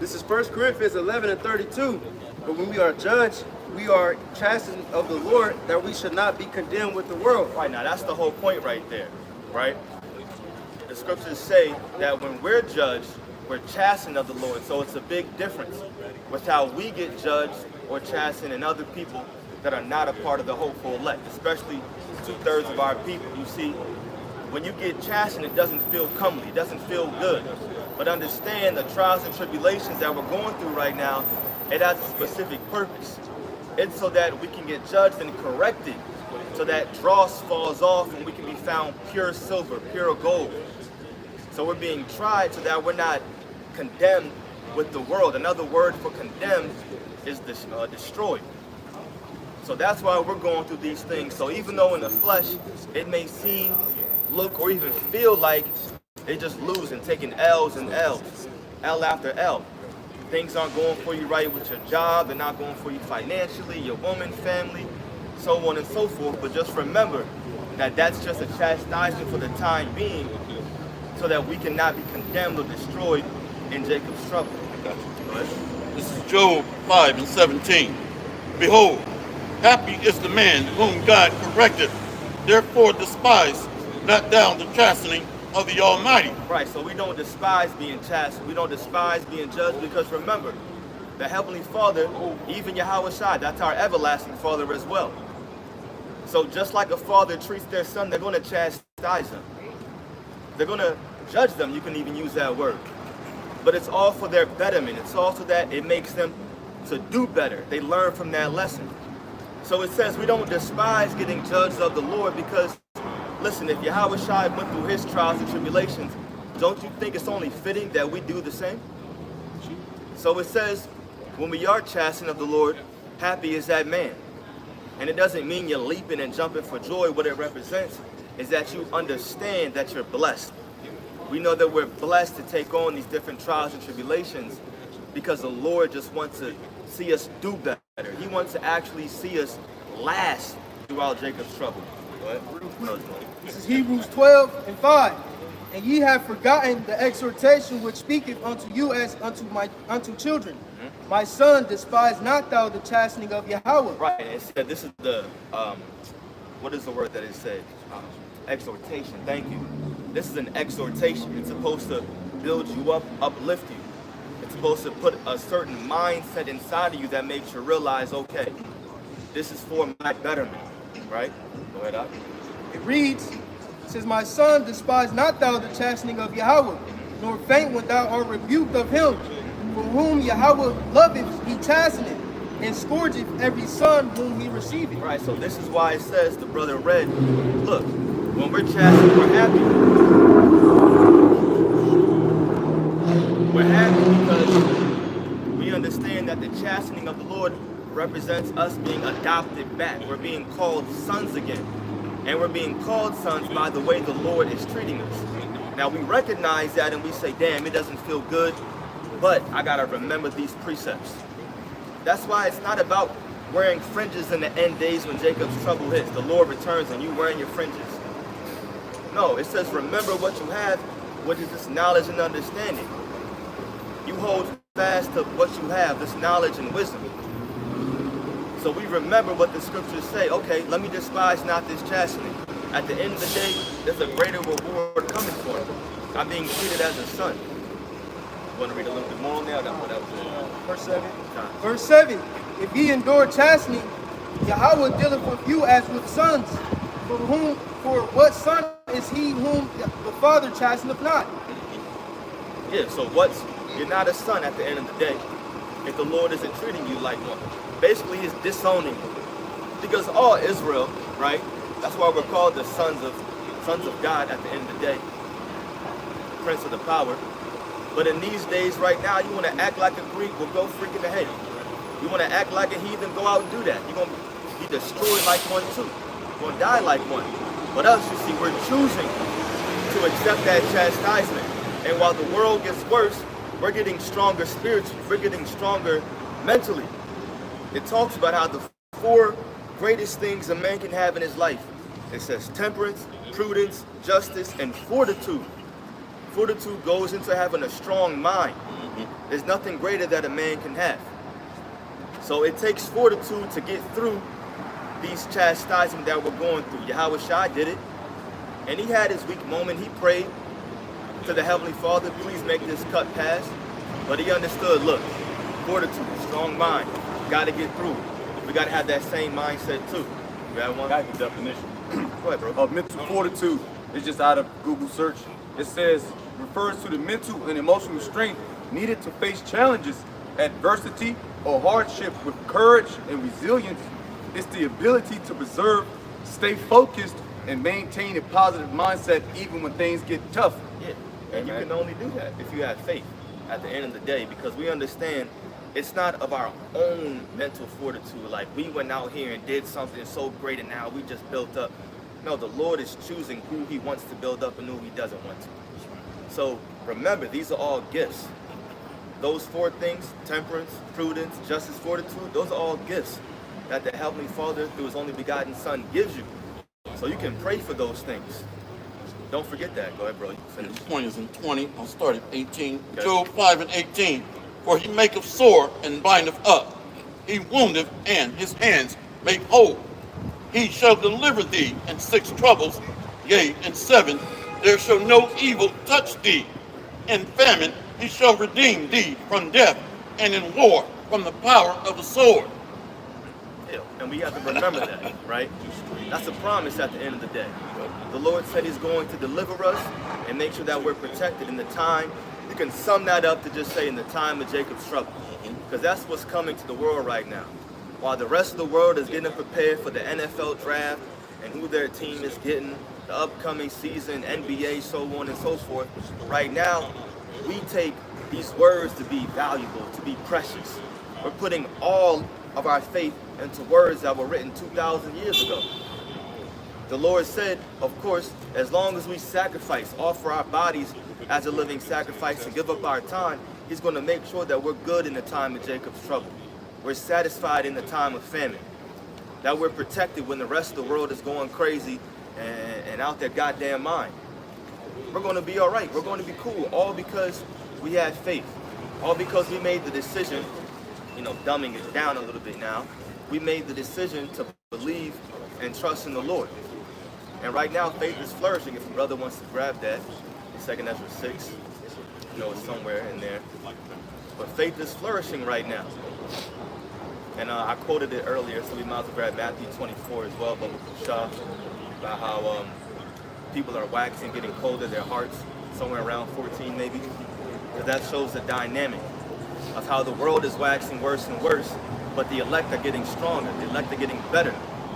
This is 1 Corinthians 11 and 32. But when we are judged, we are chastened of the Lord, that we should not be condemned with the world. Right, now that's the whole point right there, right? The scriptures say that when we're judged, we're chastened of the Lord. So it's a big difference with how we get judged or chastened and other people that are not a part of the hopeful elect, especially 2/3 of our people. You see, when you get chastened, it doesn't feel comely, it doesn't feel good. But understand the trials and tribulations that we're going through right now, it has a specific purpose. It's so that we can get judged and corrected, so that dross falls off and we can be found pure silver, pure gold. So we're being tried so that we're not condemned with the world. Another word for condemned is destroyed. So that's why we're going through these things. So even though in the flesh it may seem, look, or even feel like they just losing, taking L's and L's, L after L. Things aren't going for you right with your job, they're not going for you financially, your woman, family, so on and so forth. But just remember that that's just a chastisement for the time being, so that we cannot be condemned or destroyed in Jacob's trouble. This is Job 5 and 17. Behold, happy is the man whom God corrected, therefore despise not thou the chastening of the Almighty. Right, so we don't despise being chastened, we don't despise being judged, because remember, the Heavenly Father, even Yahweh Shai, that's our everlasting Father as well. So just like a father treats their son, they're going to chastise them. They're going to judge them, you can even use that word. But it's all for their betterment. It's also that it makes them to do better. They learn from that lesson. So it says we don't despise getting judged of the Lord, because, listen, if Yahweh Shai went through his trials and tribulations, don't you think it's only fitting that we do the same? So it says, when we are chastened of the Lord, happy is that man. And it doesn't mean you're leaping and jumping for joy. What it represents is that you understand that you're blessed. We know that we're blessed to take on these different trials and tribulations because the Lord just wants to see us do better. He wants to actually see us last throughout Jacob's trouble. This is Hebrews 12 and 5. And ye have forgotten the exhortation which speaketh unto you as unto children. My son, despise not thou the chastening of Yahweh. Right, and it said this is the, what is the word that it said? Exhortation, thank you. This is an exhortation. It's supposed to build you up, uplift you. It's supposed to put a certain mindset inside of you that makes you realize, okay, this is for my betterment, right? Go ahead, Doc. It reads, it says, my son, despise not thou the chastening of Yahweh, nor faint when thou art rebuked of him. For whom Yahweh loveth, he chasteneth, and scourgeth every son whom he receiveth. Right, so this is why it says, the brother read, look, when we're chastened, we're happy. We're happy because we understand that the chastening of the Lord represents us being adopted back. We're being called sons again. And we're being called sons by the way the Lord is treating us. Now we recognize that and we say, damn, it doesn't feel good, but I gotta remember these precepts. That's why it's not about wearing fringes in the end days when Jacob's trouble hits. The Lord returns and you wearing your fringes. No, it says remember what you have, which is this knowledge and understanding. You hold fast to what you have, this knowledge and wisdom. So we remember what the scriptures say. Okay, let me despise not this chastening. At the end of the day, there's a greater reward coming for me. I'm being treated as a son. You want to read a little bit more on there? Verse 7. Verse 7. If ye endure chastening, Yahweh dealeth with you as with sons. For what son is he whom the Father chasteneth not? Yeah, so you're not a son at the end of the day if the Lord isn't treating you like one. Basically, he's disowning you. Because all Israel, right? That's why we're called the sons of God at the end of the day. Prince of the power. But in these days right now, you want to act like a Greek, well, go freaking ahead. You want to act like a heathen, go out and do that. You're going to be destroyed like one too. You're going to die like one. But us, you see, we're choosing to accept that chastisement. And while the world gets worse, we're getting stronger spiritually. We're getting stronger mentally. It talks about how the 4 greatest things a man can have in his life. It says temperance, prudence, justice, and fortitude. Fortitude goes into having a strong mind. There's nothing greater that a man can have. So it takes fortitude to get through these chastisements that we're going through. Yahweh Shai did it, and he had his weak moment. He prayed to the Heavenly Father, please make this cut pass. But he understood, look, fortitude, strong mind, got to get through. We got to have that same mindset too. You have one? I got the definition. Go ahead, bro. Of mental fortitude. It's just out of Google search. It says, refers to the mental and emotional strength needed to face challenges, adversity, or hardship with courage and resilience. It's the ability to preserve, stay focused, and maintain a positive mindset even when things get tough. Yeah, and you can only do that if you have faith at the end of the day, because we understand it's not of our own mental fortitude, like we went out here and did something so great and now we just built up. No, the Lord is choosing who he wants to build up and who he doesn't want to. So remember, these are all gifts. Those four things, temperance, prudence, justice, fortitude, those are all gifts that the Heavenly Father, through his only begotten Son, gives you. So you can pray for those things. Don't forget that. Go ahead, bro. The point is in 20. I'll start at 18. Okay. Job 5 and 18. For he maketh sore and bindeth up. He woundeth and his hands make whole. He shall deliver thee in 6 troubles. Yea, in 7 there shall no evil touch thee. In famine he shall redeem thee from death, and in war from the power of the sword. Yeah, and we have to remember that, right? That's a promise at the end of the day. The Lord said he's going to deliver us and make sure that we're protected in the time. You can sum that up to just say in the time of Jacob's trouble, because that's what's coming to the world right now. While the rest of the world is getting prepared for the NFL draft and who their team is getting, the upcoming season, NBA, so on and so forth, right now, we take these words to be valuable, to be precious. We're putting all of our faith into words that were written 2,000 years ago. The Lord said, of course, as long as we sacrifice, offer our bodies as a living sacrifice and give up our time, he's going to make sure that we're good in the time of Jacob's trouble. We're satisfied in the time of famine. That we're protected when the rest of the world is going crazy and out their goddamn mind. We're going to be all right. We're going to be cool, all because we had faith. All because we made the decision, dumbing it down a little bit now, we made the decision to believe and trust in the Lord. And right now, faith is flourishing. If the brother wants to grab that, 2 Ezra 6, it's somewhere in there. But faith is flourishing right now. And I quoted it earlier, so we might as well grab Matthew 24 as well, but Shah, about how people are waxing, getting colder, their hearts, somewhere around 14 maybe. Because that shows the dynamic of how the world is waxing worse and worse, but the elect are getting stronger, the elect are getting better.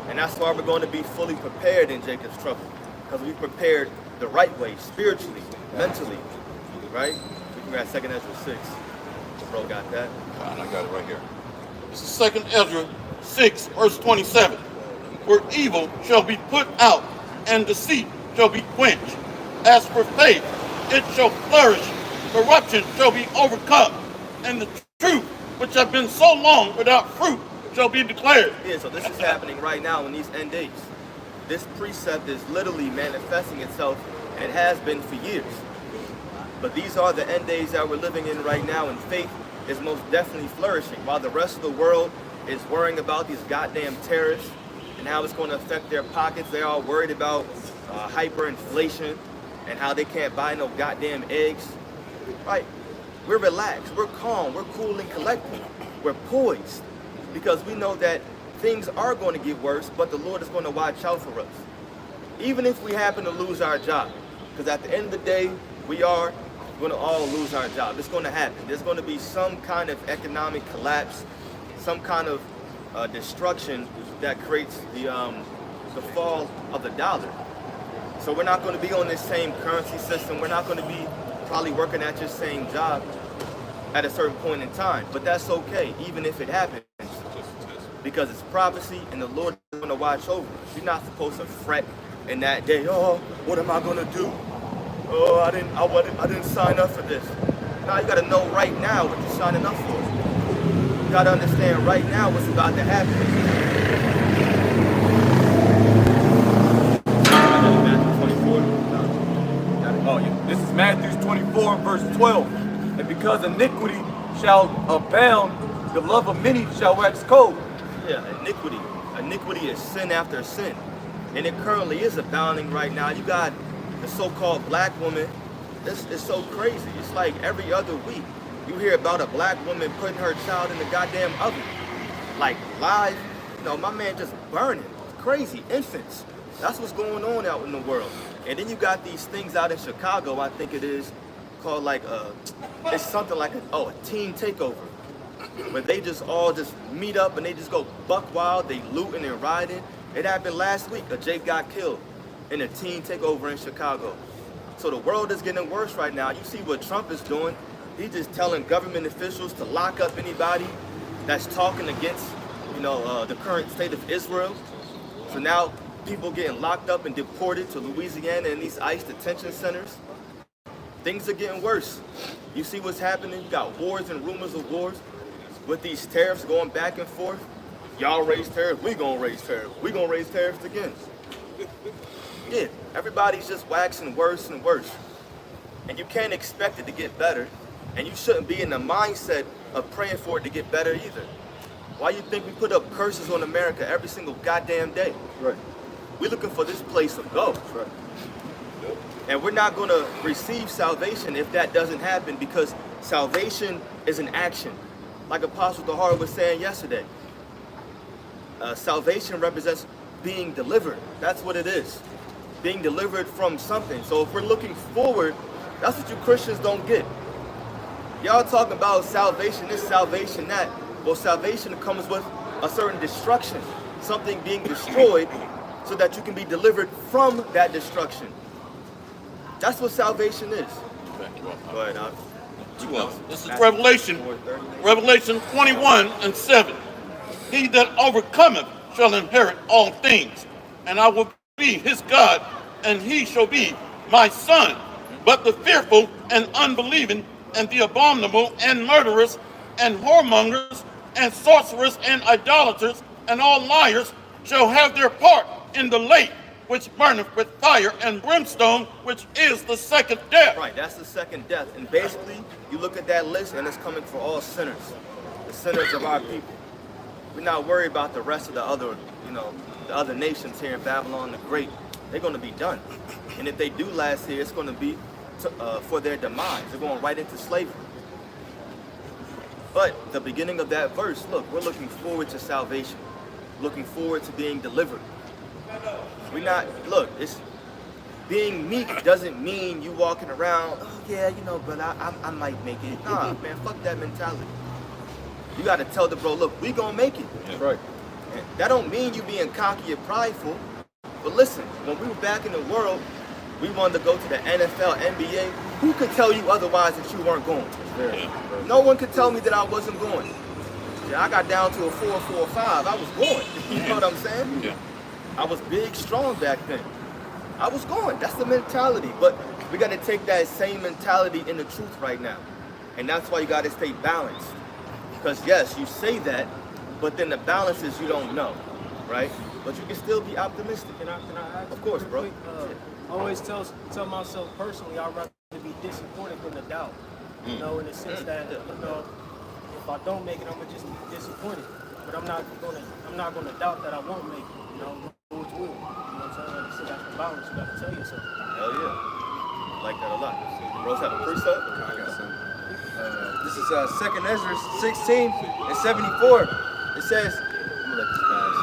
And that's why we're going to be fully prepared in Jacob's trouble, because we prepared the right way, spiritually, mentally, right? We can grab 2 Ezra 6. Bro got that? And I got it right here. This is 2 Ezra 6, verse 27. For evil shall be put out, and deceit shall be quenched. As for faith, it shall flourish. Corruption shall be overcome, and the truth, which have been so long without fruit, shall be declared. Yeah, so this is happening right now in these end days. This precept is literally manifesting itself, and it has been for years. But these are the end days that we're living in right now, and faith is most definitely flourishing. While the rest of the world is worrying about these goddamn tariffs and how it's going to affect their pockets, they're all worried about hyperinflation and how they can't buy no goddamn eggs. Right? We're relaxed, we're calm, we're cool and collected, we're poised, because we know that things are going to get worse, but the Lord is going to watch out for us. Even if we happen to lose our job, because at the end of the day, we are going to all lose our job. It's going to happen. There's going to be some kind of economic collapse, some kind of destruction that creates the fall of the dollar. So we're not going to be on this same currency system. We're not going to be probably working at your same job at a certain point in time. But that's okay, even if it happens, because it's prophecy and the Lord is going to watch over us. You're not supposed to fret in that day, oh, what am I going to do? Oh, I didn't sign up for this. Now you got to know right now what you're signing up for. You got to understand right now what's about to happen. Oh, yeah. This is Matthew 24, verse 12. And because iniquity shall abound, the love of many shall wax cold. Yeah, iniquity. Iniquity is sin after sin. And it currently is abounding right now. You got the so-called black woman. It's so crazy. It's like every other week you hear about a black woman putting her child in the goddamn oven. Like live, you know, my man just burning. It's crazy. Infants. That's what's going on out in the world. And then you got these things out in Chicago, I think it is, called like it's something like a teen takeover. Where they just all just meet up and they just go buck wild, they looting and rioting. It happened last week. A Jake got killed in a teen takeover in Chicago. So the world is getting worse right now. You see what Trump is doing. He's just telling government officials to lock up anybody that's talking against, you know, the current state of Israel. So now people getting locked up and deported to Louisiana in these ICE detention centers. Things are getting worse. You see what's happening? You got wars and rumors of wars with these tariffs going back and forth. Y'all raise tariffs, we gonna raise tariffs. We gonna raise tariffs again. Yeah, everybody's just waxing worse and worse. And you can't expect it to get better. And you shouldn't be in the mindset of praying for it to get better either. Why you think we put up curses on America every single goddamn day? Right. We're looking for this place to go. Right. And we're not gonna receive salvation if that doesn't happen, because salvation is an action. Like Apostle Tahar was saying yesterday. Salvation represents being delivered. That's what it is. Being delivered from something. So if we're looking forward, that's what you Christians don't get. Y'all talking about salvation this, salvation that. Well, salvation comes with a certain destruction. Something being destroyed so that you can be delivered from that destruction. That's what salvation is. Go ahead, This is Revelation 21 and 7. He that overcometh shall inherit all things, and I will be his God, and he shall be my son. But the fearful and unbelieving, and the abominable, and murderers, and whoremongers, and sorcerers, and idolaters, and all liars shall have their part in the lake which burneth with fire and brimstone, which is the second death. Right, that's the second death. And basically, you look at that list, and it's coming for all sinners, the sinners of our people. We're not worried about the rest of the other, you know, the other nations here in Babylon the Great. They're going to be done. And if they do last here, it's going to be for their demise. They're going right into slavery. But the beginning of that verse, look, we're looking forward to salvation, looking forward to being delivered. We're not, look, it's being meek doesn't mean you walking around, oh yeah, you know, but I might make it. Nah, man, fuck that mentality. You got to tell the bro, look, we gonna make it. That's right. And that don't mean you being cocky or prideful. But listen, when we were back in the world, we wanted to go to the NFL, NBA. Who could tell you otherwise that you weren't going? No one could tell me that I wasn't going. Yeah, I got down to a 4.45. I was going. You know what I'm saying? Yeah. I was big, strong back then. I was going. That's the mentality. But we got to take that same mentality in the truth right now. And that's why you got to stay balanced. Because yes, you say that, but then the balance is you don't know, right? But you can still be optimistic. Can I ask Of course, bro. quick? I always tell myself personally, I'd rather be disappointed than to doubt. You know, in the sense that, you know, if I don't make it, I'm gonna just be disappointed. But I'm not gonna doubt that I won't make it. You know, Lord's will. You know what I'm saying? Like you said, that's the balance. You gotta tell yourself. Hell yeah. I like that a lot. Bros have a precept? I got some. This is 2nd Ezra 16 and 74. It says, I'm gonna let these guys.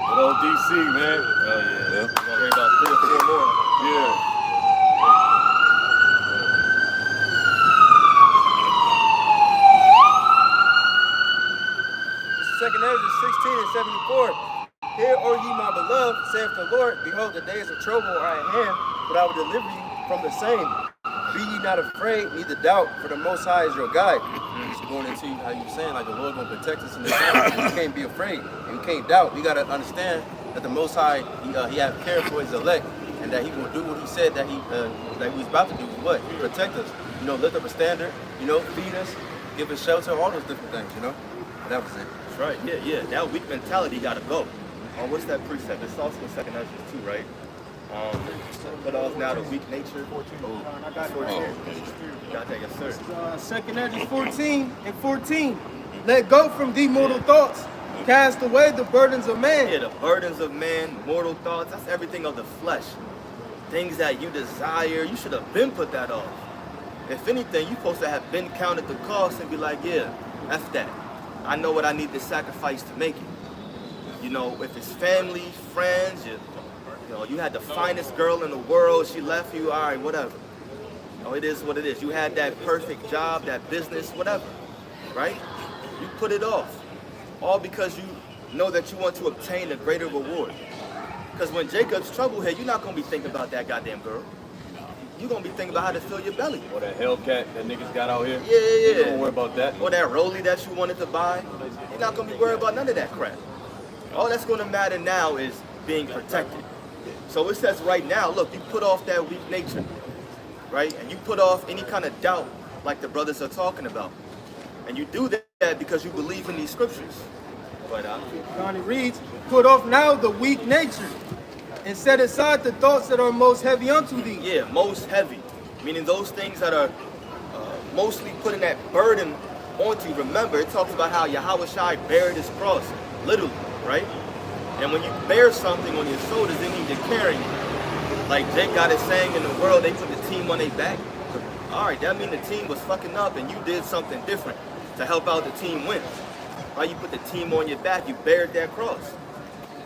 Good old DC, man. Hell yeah. We're gonna hear about 3 or 4 more. Yeah. This is 2nd Ezra 16 and 74. Hear, O ye my beloved, saith the Lord, behold, the days of trouble are at hand, but I will deliver you from the same. Be ye not afraid, neither doubt, for the Most High is your guide. It's going into how you saying, like the Lord gonna protect us in the time. You can't be afraid, and you can't doubt. You gotta understand that the Most High, he have care for his elect, and that he will do what he said that he's about to do. What? Protect us. You know, lift up a standard. You know, feed us, give us shelter, all those different things. You know. But that was it. That's right. Yeah. That weak mentality gotta go. What's that precept? It's also in 2nd Ezra too, right? Put off now the weak nature. I got it right Oh, here. okay. You got that, yes, sir. Second Ezra 14 and 14. Let go from thee mortal thoughts. Cast away the burdens of man. Yeah, the burdens of man, mortal thoughts, that's everything of the flesh. Things that you desire, you should have been put that off. If anything, you're supposed to have been counted the cost and be like, yeah, F that. I know what I need to sacrifice to make it. You know, if it's family, friends, you had the finest girl in the world, she left you, all right, whatever. It is what it is. You had that perfect job, that business, whatever, right? You put it off, all because you know that you want to obtain a greater reward. Because when Jacob's trouble hit, you're not going to be thinking about that goddamn girl. You're going to be thinking about how to fill your belly. Or that Hellcat that niggas got out here. Yeah. Don't worry about that. Or that Rollie that you wanted to buy. You're not going to be worried about none of that crap. All that's going to matter now is being protected. So it says right now, look, you put off that weak nature, right? And you put off any kind of doubt like the brothers are talking about. And you do that because you believe in these scriptures. But Connie reads, put off now the weak nature, and set aside the thoughts that are most heavy unto thee. yeah, most heavy, meaning those things that are mostly putting that burden onto you. Remember, it talks about how Yahweh Shai bared his cross, literally, right? And when you bear something on your shoulders, it means you're carrying it. Like Jake got it saying in the world, they put the team on their back. All right, that means the team was fucking up and you did something different to help out the team win. Right? You put the team on your back, you bared that cross.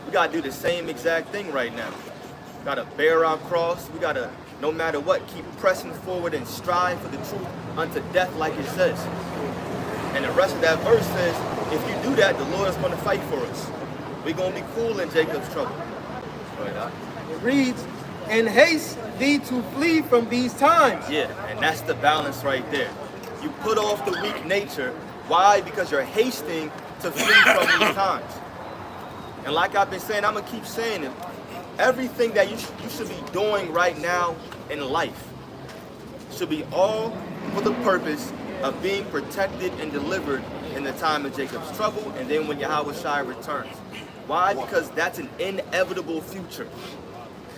We gotta do the same exact thing right now. We gotta bear our cross. We gotta, no matter what, keep pressing forward and strive for the truth unto death, like it says. And the rest of that verse says, if you do that, the Lord is gonna fight for us. We're gonna be cool in Jacob's trouble. Right? It reads, and haste thee to flee from these times. Yeah, and that's the balance right there. You put off the weak nature. Why? Because you're hasting to flee from these times. And like I've been saying, I'm gonna keep saying it. Everything that you should be doing right now in life should be all for the purpose of being protected and delivered in the time of Jacob's trouble, and then when Yahweh Shai returns. Why? Because that's an inevitable future.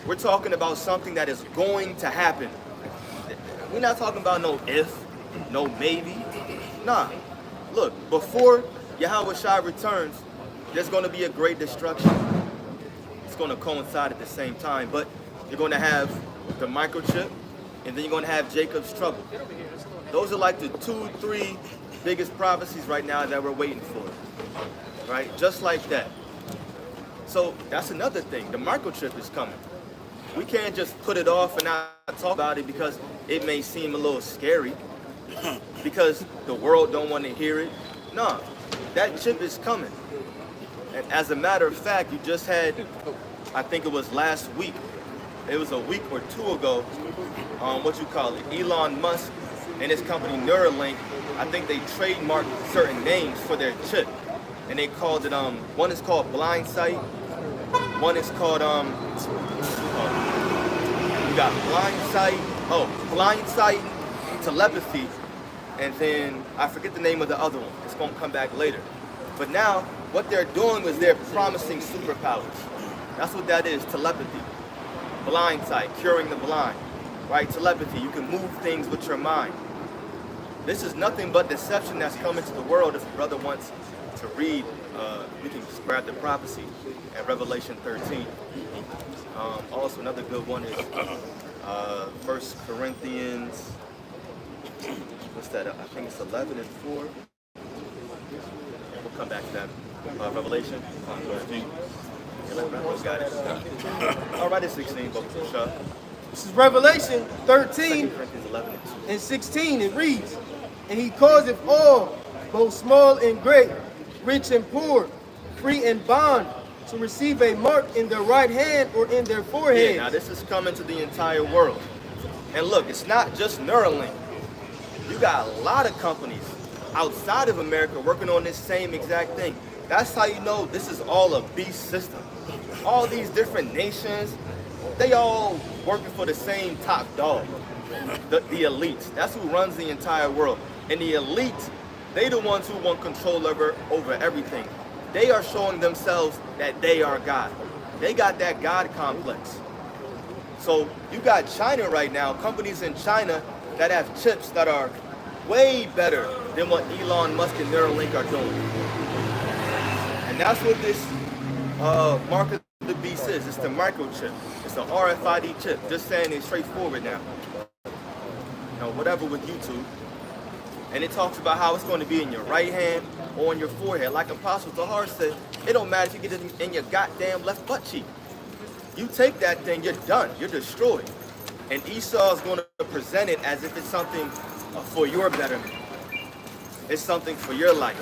We're talking about something that is going to happen. We're not talking about no if, no maybe. Nah. Look, before Yahweh Shai returns, there's going to be a great destruction. It's going to coincide at the same time, but you're going to have the microchip, and then you're going to have Jacob's trouble. Those are like the 2-3 biggest prophecies right now that we're waiting for, right? Just like that. So that's another thing. The microchip is coming. We can't just put it off and not talk about it because it may seem a little scary, because the world don't want to hear it. No, that chip is coming. And as a matter of fact, you just had, I think it was last week, it was a week or two ago, Elon Musk and his company Neuralink, I think they trademarked certain names for their chip. And they called it, one is called Blind Sight, one is called, you got Blind Sight, Telepathy, and then I forget the name of the other one. It's gonna come back later. But now, what they're doing is they're promising superpowers. That's what that is, telepathy. Blind sight, curing the blind, right? Telepathy, you can move things with your mind. This is nothing but deception that's coming to the world. If a brother wants to read, we can just grab the prophecy at Revelation 13. Also, another good one is 1 Corinthians, what's that? I think it's 11 and 4. We'll come back to that. Revelation 13. Got it. All right, it's 16, but sure. This is Revelation 13 Corinthians 11 and 2. and 16. It reads, and he causeth all, both small and great, rich and poor, free and bond, to receive a mark in their right hand or in their forehead. Yeah, now this is coming to the entire world. And look, it's not just Neuralink. You got a lot of companies outside of America working on this same exact thing. That's how you know this is all a beast system. All these different nations, they all working for the same top dog, the elites. That's who runs the entire world. And the elites, they the ones who want control over everything. They are showing themselves that they are God. They got that God complex. So you got China right now, companies in China that have chips that are way better than what Elon Musk and Neuralink are doing. And that's what this mark of the beast is. It's the microchip. It's the RFID chip. Just saying it straightforward now. You know, whatever with YouTube. And it talks about how it's going to be in your right hand or on your forehead. Like Apostle Tahar said, it don't matter if you get it in your goddamn left butt cheek. You take that thing, you're done. You're destroyed. And Esau is going to present it as if it's something for your betterment. It's something for your life.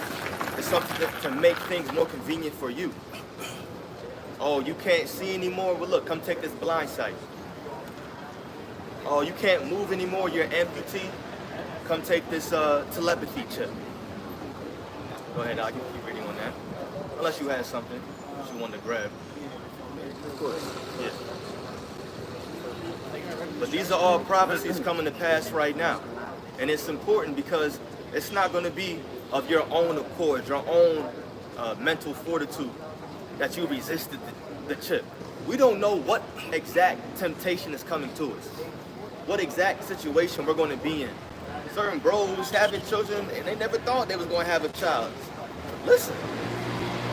It's something to make things more convenient for you. Oh, you can't see anymore? Well, look, come take this blind sight. Oh, you can't move anymore? You're an amputee? Come take this telepathy chip. Go ahead, I'll keep reading on that. Unless you had something that you wanted to grab. Of course, yeah. But these are all prophecies coming to pass right now. And it's important because it's not going to be of your own accord, your own mental fortitude that you resisted the chip. We don't know what exact temptation is coming to us, what exact situation we're going to be in. Certain bros having children and they never thought they was going to have a child. Listen,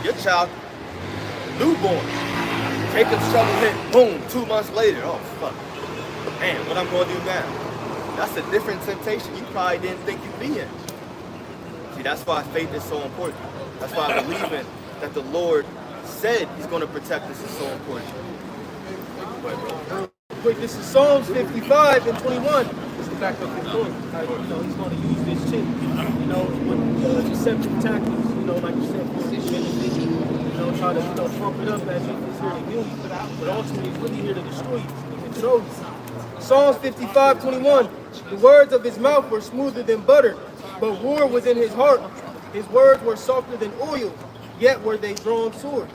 your child, newborn, Jacob's trouble hit, boom, 2 months later, oh fuck. Man, what I'm going to do now? That's a different temptation you probably didn't think you'd be in. See, that's why faith is so important. That's why believing that the Lord said he's going to protect us is so important. Go ahead, bro. Quick, this is Psalms 55 and 21. It's the back of his book. You know, he's going to use this chip, you know, with deceptive tactics, you know, like you said, for his benefit, you know, try to, you know, trump it up as if it's here to heal you, but ultimately it's really here to destroy you and control you. Psalms 55, 21. The words of his mouth were smoother than butter, but war was in his heart. His words were softer than oil, yet were they drawn swords.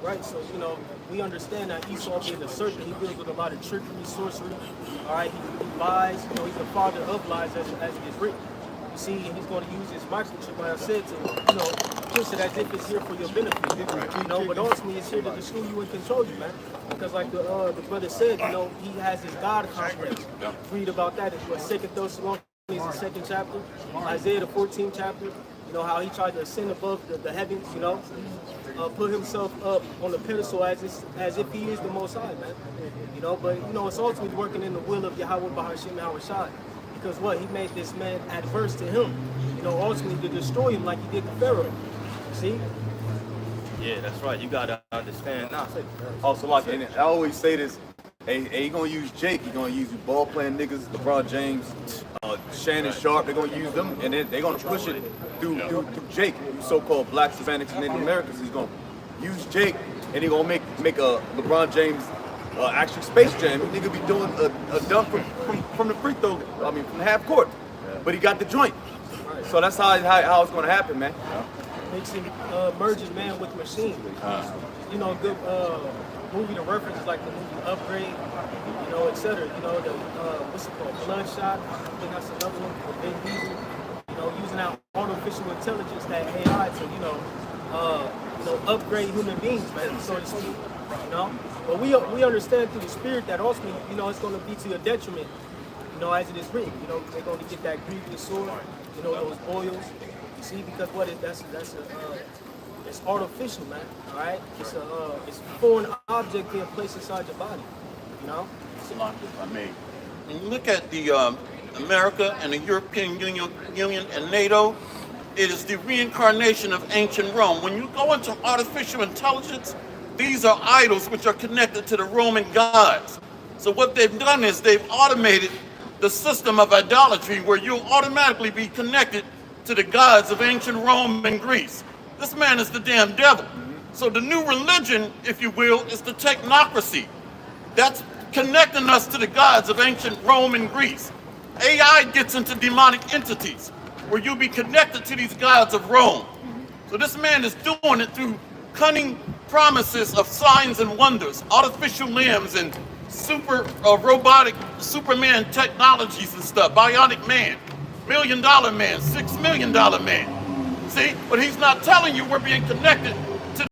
Right, so, you know, we understand that Esau being a serpent, he deals with a lot of trickery, sorcery. All right, he lies, you know, he's the father of lies as it is written. You see, and he's going to use his microchip, like I said, to, you know, push it as if it's here for your benefit. You know, but ultimately it's here to destroy you and control you, man. Because like the brother said, you know, he has his God complex. Read about that in 2 Thessalonians, the 2nd chapter, Isaiah the 14th chapter. You know, how he tried to ascend above the heavens, you know, put himself up on the pedestal as if he is the Most High, man. You know, but, you know, it's ultimately working in the will of Yahweh Bahashim Yahweh Shai. Because what? He made this man adverse to him, you know, ultimately to destroy him like he did to Pharaoh. See? Yeah, that's right. You got to understand. Nah, Also, like, and I always say this, he gonna use Jake, he gonna use ball playing niggas, LeBron James, Shannon Sharp, they're gonna use them, and then they're gonna push it through Jake, you so-called blacks, Hispanics, and Native Americans. He's gonna use Jake, and he gonna make a LeBron James actual Space Jam. He nigga be doing a dunk from the free throw, I mean from the half court, but he got the joint. So that's how it's gonna happen, man. Mixing, merging man with machine. You know, good movie to reference is like the movie Upgrade, you know, etc. You know, the what's it called, Bloodshot. I think that's another one. Vin Diesel. You know, using that artificial intelligence, that AI, to you know, upgrade human beings, man, so to speak. You know, but we understand through the spirit that ultimately, you know, it's going to be to your detriment. You know, as it is written. You know, they're going to get that grievous sword. You know, those oils. You see, because what it it's artificial, man. All right, it's a foreign object being placed inside your body. You know. Salaki, if I may. When you look at the America and the European Union and NATO, it is the reincarnation of ancient Rome. When you go into artificial intelligence, these are idols which are connected to the Roman gods. So what they've done is they've automated the system of idolatry where you'll automatically be connected to the gods of ancient Rome and Greece. This man is the damn devil. So the new religion, if you will, is the technocracy. That's connecting us to the gods of ancient Rome and Greece. AI gets into demonic entities where you'll be connected to these gods of Rome. So this man is doing it through cunning promises of signs and wonders, artificial limbs and super robotic Superman technologies and stuff, bionic man, $1 million man, $6 million man. See, but he's not telling you we're being connected